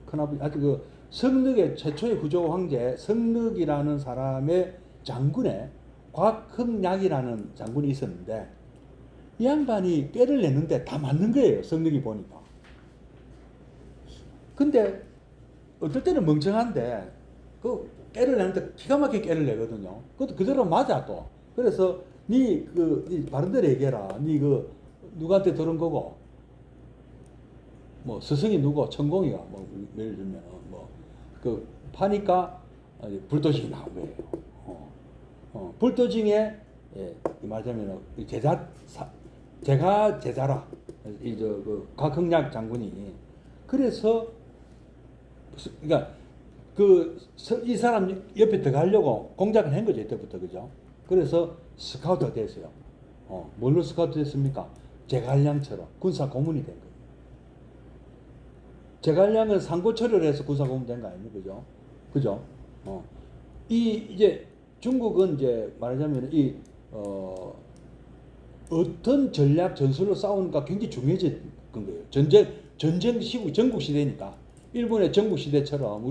큰아버지 아주 그 성륵의 최초의 구조 황제 성륵이라는 사람의 장군에 곽흥약이라는 장군이 있었는데 이 양반이 꾀를 내는데 다 맞는 거예요. 성륵이 보니까. 근데 어떨 때는 멍청한데 그 깨를 내는데 기가 막히게 깨를 내거든요. 그것도 그대로 맞아 또. 그래서 니 바른대로 얘기해라. 니 누구한테 들은 거고 뭐 스승이 누구 천공이가 뭐 예를 들면 파니까 불도징이 나온 거예요. 불도징에 말하자면 제가 제자라 그 곽흥약 장군이 그래서 그러니까 이 사람 옆에 들어가려고 공작을 한 거죠 이때부터 그죠? 그래서 스카우트가 됐어요. 뭘로 스카우트 됐습니까? 제갈량처럼 군사 고문이 된 거예요. 제갈량은 상고 처리를 해서 군사 고문 된 거 아닙니까? 그죠? 그죠? 이제 중국은 이제 말하자면 어떤 전략 전술로 싸우는가 굉장히 중요해진 거예요. 전쟁 시국 전국 시대니까 일본의 전국 시대처럼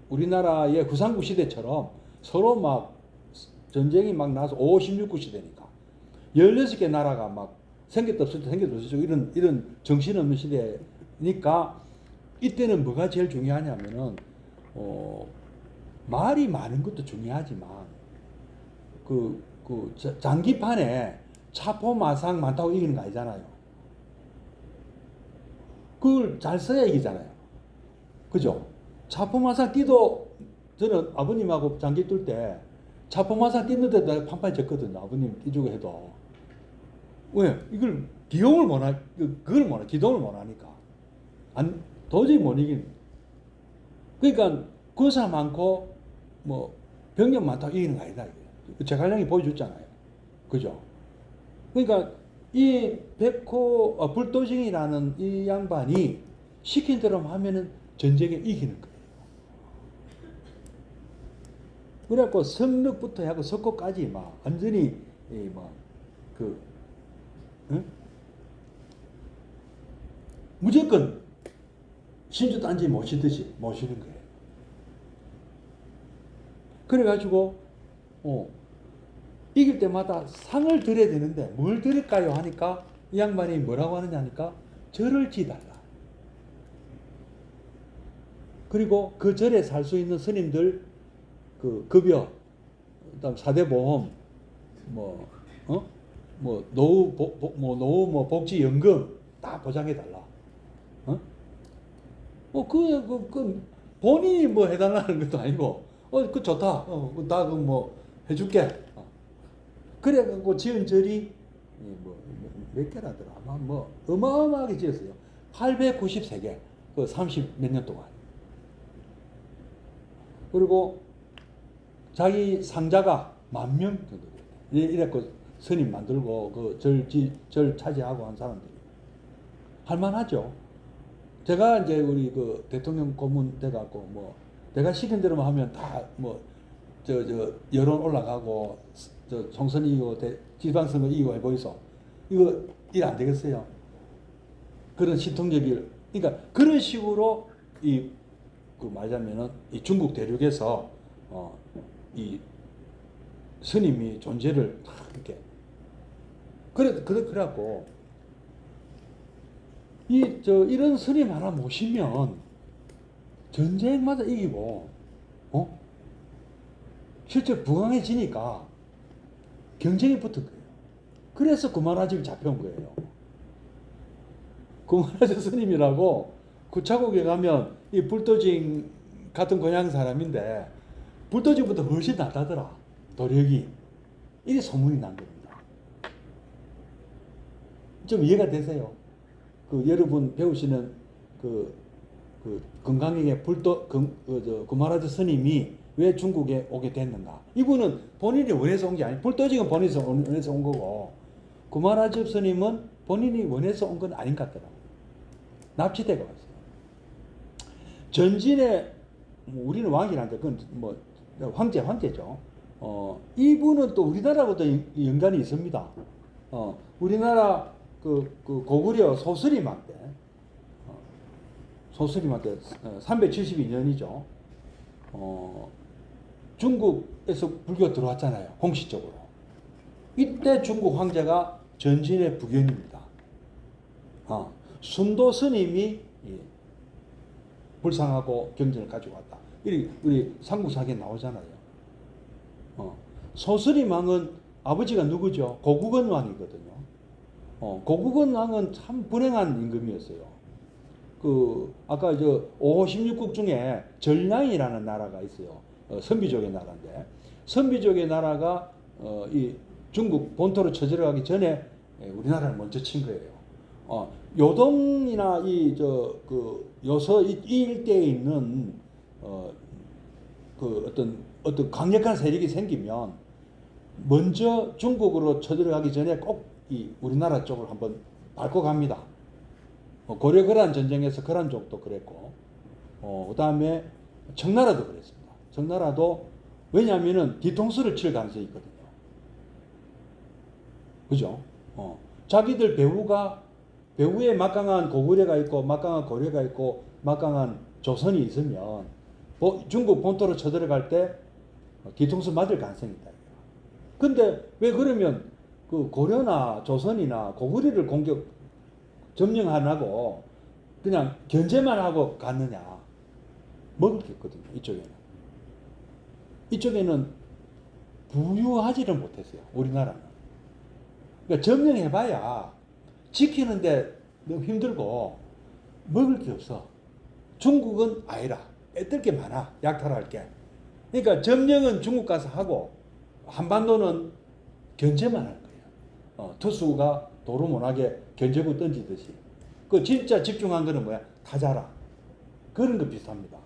우리나라의 후삼국 시대처럼 서로 막 전쟁이 막 나서 5, 16국 시대니까 16개 나라가 막 생겼다 없을 때 생겼다 없을 때 이런 정신없는 시대니까 이때는 뭐가 제일 중요하냐면은 말이 많은 것도 중요하지만 장기판에 차포마상 많다고 이기는 거 아니잖아요. 그걸 잘 써야 이기잖아요. 그죠? 차포마상 뛰도 저는 아버님하고 장기 뛸 때 차포마상 뛰는데도 내가 판판이 졌거든요. 아버님 뛰주고 해도. 왜? 이걸 기동을 기동을 못 하니까. 도저히 못 이긴. 그러니까 군사 많고 뭐 병력 많다고 이기는 거 아니다. 제갈량이 보여줬잖아요. 그죠? 그러니까 이 불도징이라는 이 양반이 시킨 대로 하면은 전쟁에 이기는 거예요. 그래갖고 성륙부터 하고 석고까지 막 완전히 무조건 신주단지 모시듯이 모시는 거예요. 그래가지고 이길 때마다 상을 드려야 되는데 뭘 드릴까요 하니까 이 양반이 뭐라고 하느냐 하니까 절을 지달라. 그리고 그 절에 살 수 있는 스님들 그 급여, 그다음 사대보험, 노후 복지연금 다 보장해 달라. 본인이 뭐 해달라는 것도 아니고, 그 좋다. 나 해줄게. 그래갖고 지은 절이 몇 개라더라. 아마 어마어마하게 지었어요. 893개. 그 30 몇 년 동안. 그리고 자기 상자가 10,000명 정도 돼요. 이래갖고 스님 만들고 그 절 차지하고 한 사람들이. 할만하죠. 제가 이제 우리 그 대통령 고문 돼갖고 내가 시킨 대로만 하면 다 여론 올라가고 총선 이기고 지방선거 이기고 해보이소. 이거 일 안 되겠어요. 그런 신통적인 그러니까 그런 식으로 말하자면은 이 중국 대륙에서 이 스님이 존재를 이렇게 그래갖고 이런 스님 하나 모시면 전쟁마다 이기고 실제 부강해지니까 경쟁이 붙은 거예요. 그래서 구마라집이 잡혀온 거예요. 구마라집 스님이라고 구차국에 가면 이 불도징 같은 고향 사람인데 불도징보다 훨씬 낫다더라. 도력이. 이게 소문이 난 겁니다. 좀 이해가 되세요? 여러분 배우시는 건강경의 구마라집 스님이 왜 중국에 오게 됐는가? 이분은 본인이 원해서 온 게 아니고 불도징은 본인이 원해서 온 거고 구마라집 스님은 본인이 원해서 온 건 아닌 것 같더라고요. 납치되고 왔어요. 전진에 우리는 왕이란데 그건 황제죠. 이분은 또 우리나라하고도 연관이 있습니다. 우리나라 고구려 소스림한테 372년이죠. 중국에서 불교가 들어왔잖아요. 공식적으로. 이때 중국 황제가 전진의 부견입니다. 순도 스님이 불상하고 경전을 가지고 왔다. 우리 삼국사기에 나오잖아요. 소스림 왕은 아버지가 누구죠? 고국원 왕이거든요. 고국원 왕은 참 불행한 임금이었어요. 아까 5호 16국 중에 전량이라는 나라가 있어요. 선비족의 나라인데, 선비족의 나라가 이 중국 본토로 쳐들어가기 전에 우리나라를 먼저 친 거예요. 요동이나 이 저 그 요서 이 일대에 있는 그 어떤 강력한 세력이 생기면 먼저 중국으로 쳐들어가기 전에 꼭 이 우리나라 쪽을 한번 밟고 갑니다. 고려 거란 전쟁에서 거란족도 그랬고, 그다음에 청나라도 그랬습니다. 청나라도 왜냐하면은 뒤통수를 칠 가능성이 있거든요. 그죠? 자기들 배후에 막강한 고구려가 있고, 막강한 고려가 있고, 막강한 조선이 있으면 중국 본토로 쳐들어갈 때 뒤통수 맞을 가능성이 있다. 근데 왜 그러면 그 고려나 조선이나 고구려를 점령 안 하고 그냥 견제만 하고 갔느냐? 먹을 게 있거든요. 이쪽에는 부유하지를 못했어요. 우리나라는. 그러니까 점령해봐야 지키는데 너무 힘들고 먹을 게 없어. 중국은 아니라 애들 게 많아. 약탈할 게. 그러니까 점령은 중국 가서 하고 한반도는 견제만 할 거예요. 투수가 도루 못하게 견제구 던지듯이. 그 진짜 집중한 거는 뭐야? 타자라. 그런 거 비슷합니다.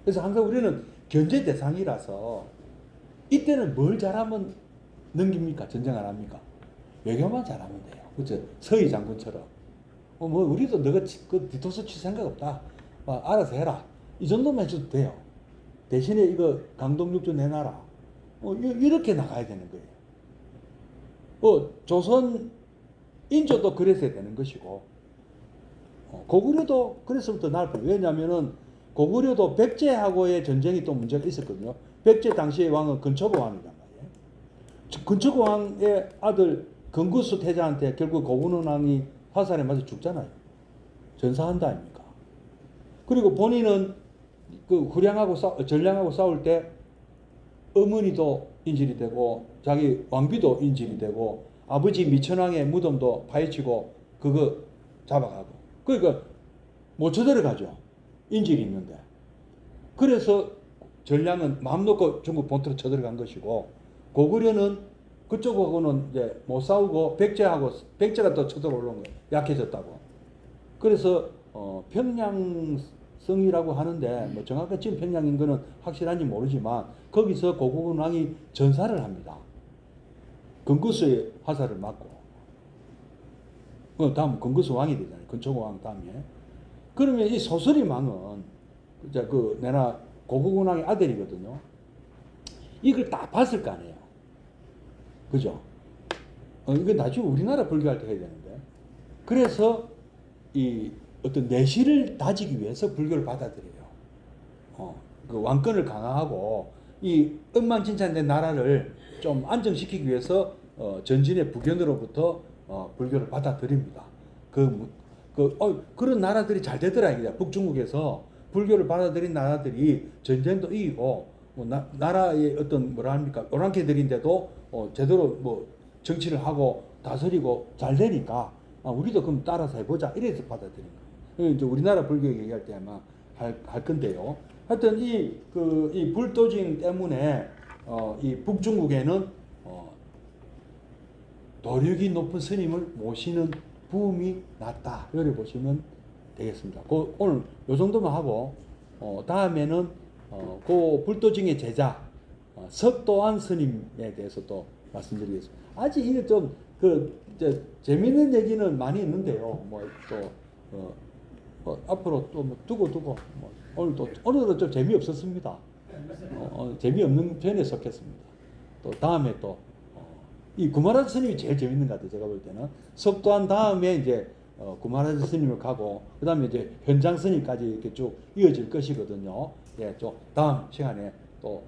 그래서 항상 우리는 견제 대상이라서 이때는 뭘 잘하면 넘깁니까? 전쟁 안 합니까? 외교만 잘하면 돼요. 그렇죠? 서희 장군처럼. 뭐 우리도 너가 그 뒤통수 칠 생각 없다. 알아서 해라. 이 정도만 해줘도 돼요. 대신에 이거 강동육주 내놔라. 이렇게 나가야 되는 거예요. 조선 인조도 그랬어야 되는 것이고, 고구려도 그랬으면 더 나을 거예요. 왜냐하면은 고구려도 백제하고의 전쟁이 또 문제가 있었거든요. 백제 당시의 왕은 근초고 왕이란 말이에요. 근초고 왕의 아들 건구수 태자한테 결국 고구려 왕이 화살에 맞아 죽잖아요. 전사한다 아닙니까? 그리고 본인은 그 전량하고 싸울 때 어머니도 인질이 되고 자기 왕비도 인질이 되고 아버지 미천왕의 무덤도 파헤치고 그거 잡아가고 그러니까 못 쳐들어가죠. 인질이 있는데. 그래서 전량은 마음 놓고 중국 본토로 쳐들어간 것이고 고구려는 그쪽하고는 이제 못 싸우고 백제가 또 쳐들어오는 거예요. 약해졌다고. 그래서 평양성이라고 하는데 뭐 정확한 지금 평양인 거는 확실한지 모르지만 거기서 고구려 왕이 전사를 합니다. 건구수의 화살을 맞고. 다음 건구수 왕이 되잖아요. 근초고 왕 다음에. 그러면 이 소설이 왕은 내나 고구려 왕의 아들이거든요. 이걸 다 봤을 거 아니에요. 그죠? 이거 나중에 우리나라 불교할 때 해야 되는데. 그래서 이 어떤 내실을 다지기 위해서 불교를 받아들여요. 그 왕권을 강화하고 이 엉망진창된 나라를 좀 안정시키기 위해서 전진의 북연으로부터 불교를 받아들입니다. 그런 나라들이 잘 되더라 이게. 북중국에서 불교를 받아들인 나라들이 전쟁도 이기고 나라의 어떤 오랑캐들인데도 제대로 뭐 정치를 하고 다스리고 잘 되니까 우리도 그럼 따라서 해보자 이래서 받아들인 거예요. 이제 우리나라 불교 얘기할 때 아마 할 건데요. 하여튼 이 불도징 때문에 이 북중국에는 도력이 높은 스님을 모시는 부음이 났다. 이렇게 보시면 되겠습니다. 오늘 요 정도만 하고 다음에는 그 불도징의 제자 석도안 스님에 대해서 또 말씀드리겠습니다. 아직 이게 좀 재밌는 얘기는 많이 있는데요. 앞으로 또 두고 오늘도 좀 재미없었습니다. 재미없는 편에 속했습니다. 또 다음에 또 이 구마라자 스님이 제일 재밌는 것 같아요. 제가 볼 때는 석도한 다음에 이제 구마라자 스님을 가고 그 다음에 이제 현장 스님까지 이렇게 쭉 이어질 것이거든요. 예, 또 다음 시간에 또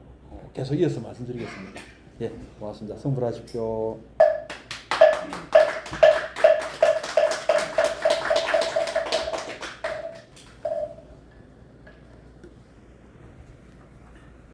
계속 이어서 말씀드리겠습니다. 예, 고맙습니다. 성불하십시오.